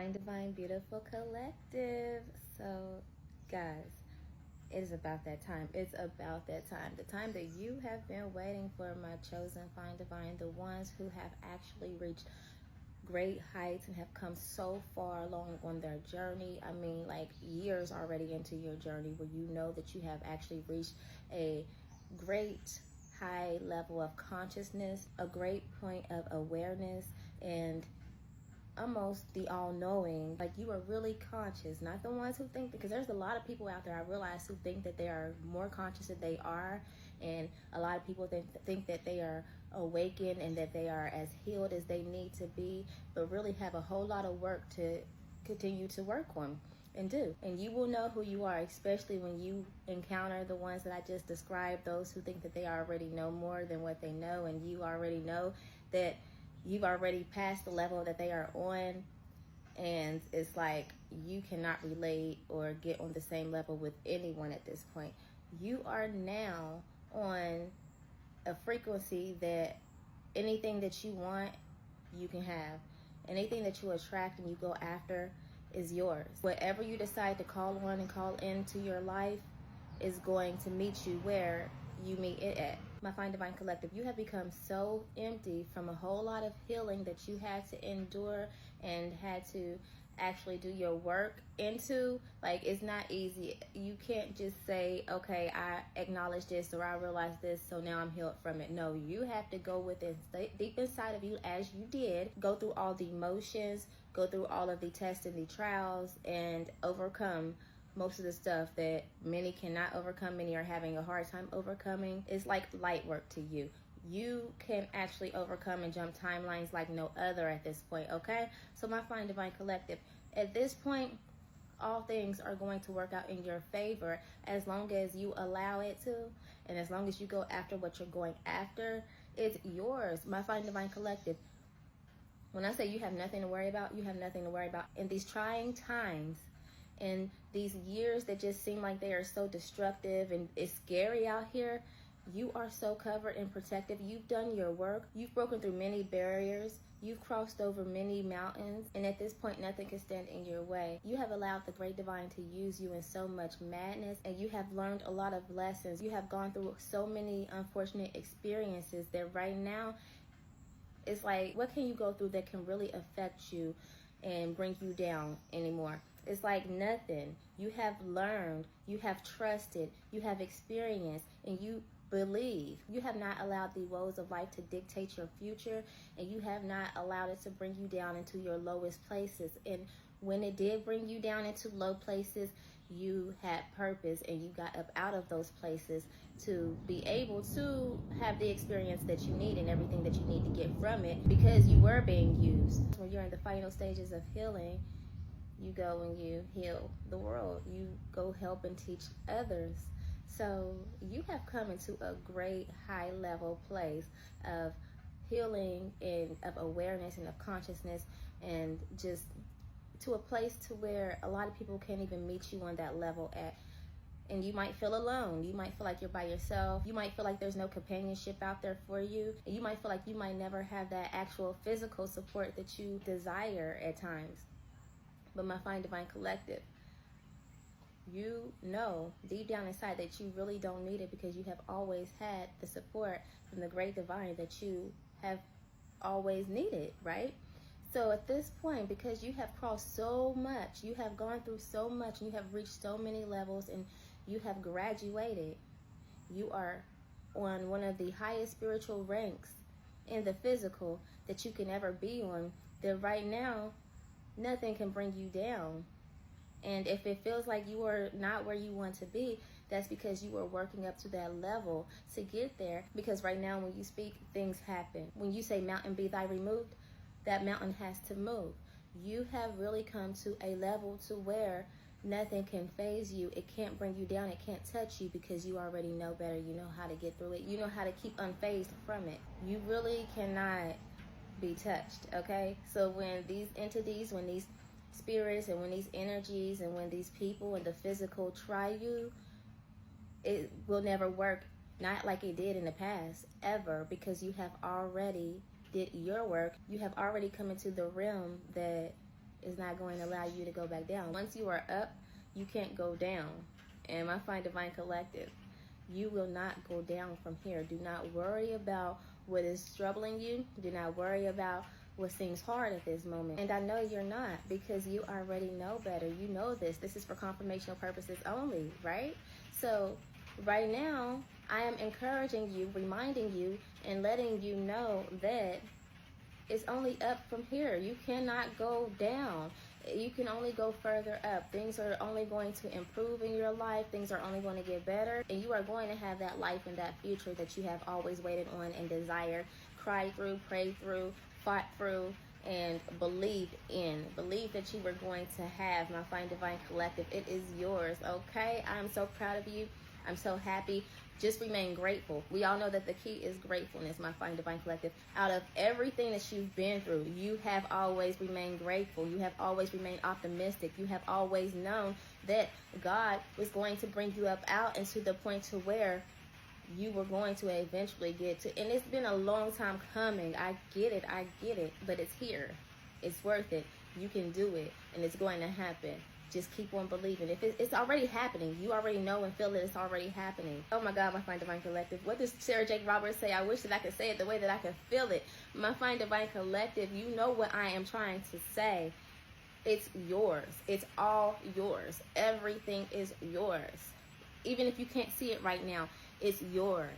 Fine Divine Beautiful Collective. So, guys, it is about that time. It's about that time. The time that you have been waiting for, my chosen Fine Divine. The ones who have actually reached great heights and have come so far along on their journey. I mean, like years already into your journey, where you know that you have actually reached a great high level of consciousness, a great point of awareness, and almost the all-knowing. Like, you are really conscious, not the ones who think, because there's a lot of people out there, I realize, who think that they are more conscious than they are, and a lot of people think that they are awakened and that they are as healed as they need to be, but really have a whole lot of work to continue to work on and do. And you will know who you are, especially when you encounter the ones that I just described, those who think that they already know more than what they know, and you already know that you've already passed the level that they are on, and it's like you cannot relate or get on the same level with anyone at this point. You are now on a frequency that anything that you want, you can have. Anything that you attract and you go after is yours. Whatever you decide to call on and call into your life is going to meet you where you meet it at. My Fine Divine Collective, you have become so empty from a whole lot of healing that you had to endure and had to actually do your work into. Like, it's not easy. You can't just say, okay, I acknowledge this or I realize this, so now I'm healed from it. No, you have to go within, deep inside of you, as you did, go through all the emotions, go through all of the tests and the trials, and overcome most of the stuff that many cannot overcome, many are having a hard time overcoming. It's like light work to you. You can actually overcome and jump timelines like no other at this point, okay? So my Fine Divine Collective, at this point, all things are going to work out in your favor as long as you allow it to, and as long as you go after what you're going after. It's yours, my Fine Divine Collective. When I say you have nothing to worry about, you have nothing to worry about. In these trying times, and these years that just seem like they are so destructive and it's scary out here, you are so covered and protected. You've done your work. You've broken through many barriers. You've crossed over many mountains. And at this point, nothing can stand in your way. You have allowed the Great Divine to use you in so much madness, and you have learned a lot of lessons. You have gone through so many unfortunate experiences that right now, it's like, what can you go through that can really affect you and bring you down anymore? It's like nothing. You have learned, you have trusted, you have experienced, and you believe. You have not allowed the woes of life to dictate your future, and you have not allowed it to bring you down into your lowest places. And when it did bring you down into low places, you had purpose, and you got up out of those places to be able to have the experience that you need and everything that you need to get from it, because you were being used. When you're in the final stages of healing, you go and you heal the world. You go help and teach others. So you have come into a great high level place of healing and of awareness and of consciousness, and just to a place to where a lot of people can't even meet you on that level at. And you might feel alone. You might feel like you're by yourself. You might feel like there's no companionship out there for you. And you might feel like you might never have that actual physical support that you desire at times. But my Fine Divine Collective, you know deep down inside that you really don't need it, because you have always had the support from the Great Divine that you have always needed, right? So at this point, because you have crossed so much, you have gone through so much, and you have reached so many levels, and you have graduated, you are on one of the highest spiritual ranks in the physical that you can ever be on, that right now, nothing can bring you down. And if it feels like you are not where you want to be, that's because you are working up to that level to get there. Because right now, when you speak, things happen. When you say, mountain be thy removed, that mountain has to move. You have really come to a level to where nothing can phase you. It can't bring you down. It can't touch you, because you already know better. You know how to get through it. You know how to keep unfazed from it. You really cannot be touched, okay? So when these entities, when these spirits, and when these energies, and when these people in the physical try you, it will never work, not like it did in the past, ever, because you have already did your work. You have already come into the realm that is not going to allow you to go back down. Once you are up, you can't go down. And my Find Divine Collective, you will not go down from here. Do not worry about what is troubling you. Do not worry about what seems hard at this moment. And I know you're not, because you already know better. You know this. This is for confirmational purposes only, right? So right now, I am encouraging you, reminding you, and letting you know that it's only up from here. You cannot go down. You can only go further up. Things are only going to improve in your life. Things are only going to get better. And you are going to have that life and that future that you have always waited on and desired, cried through, prayed through, fought through, and believed in. Believe that you were going to have, my Find Divine Collective. It is yours, okay? I'm so proud of you. I'm so happy. Just remain grateful. We all know that the key is gratefulness, my Find Divine Collective. Out of everything that you've been through, you have always remained grateful. You have always remained optimistic. You have always known that God was going to bring you up out and to the point to where you were going to eventually get to. And it's been a long time coming. I get it, but it's here. It's worth it. You can do it, and it's going to happen. Just keep on believing. If it's already happening, you already know and feel that it's already happening. Oh my God, my Find Divine Collective. What does Sarah Jake Roberts say? I wish that I could say it the way that I could feel it. My Find Divine Collective, you know what I am trying to say. It's yours. It's all yours. Everything is yours. Even if you can't see it right now, it's yours.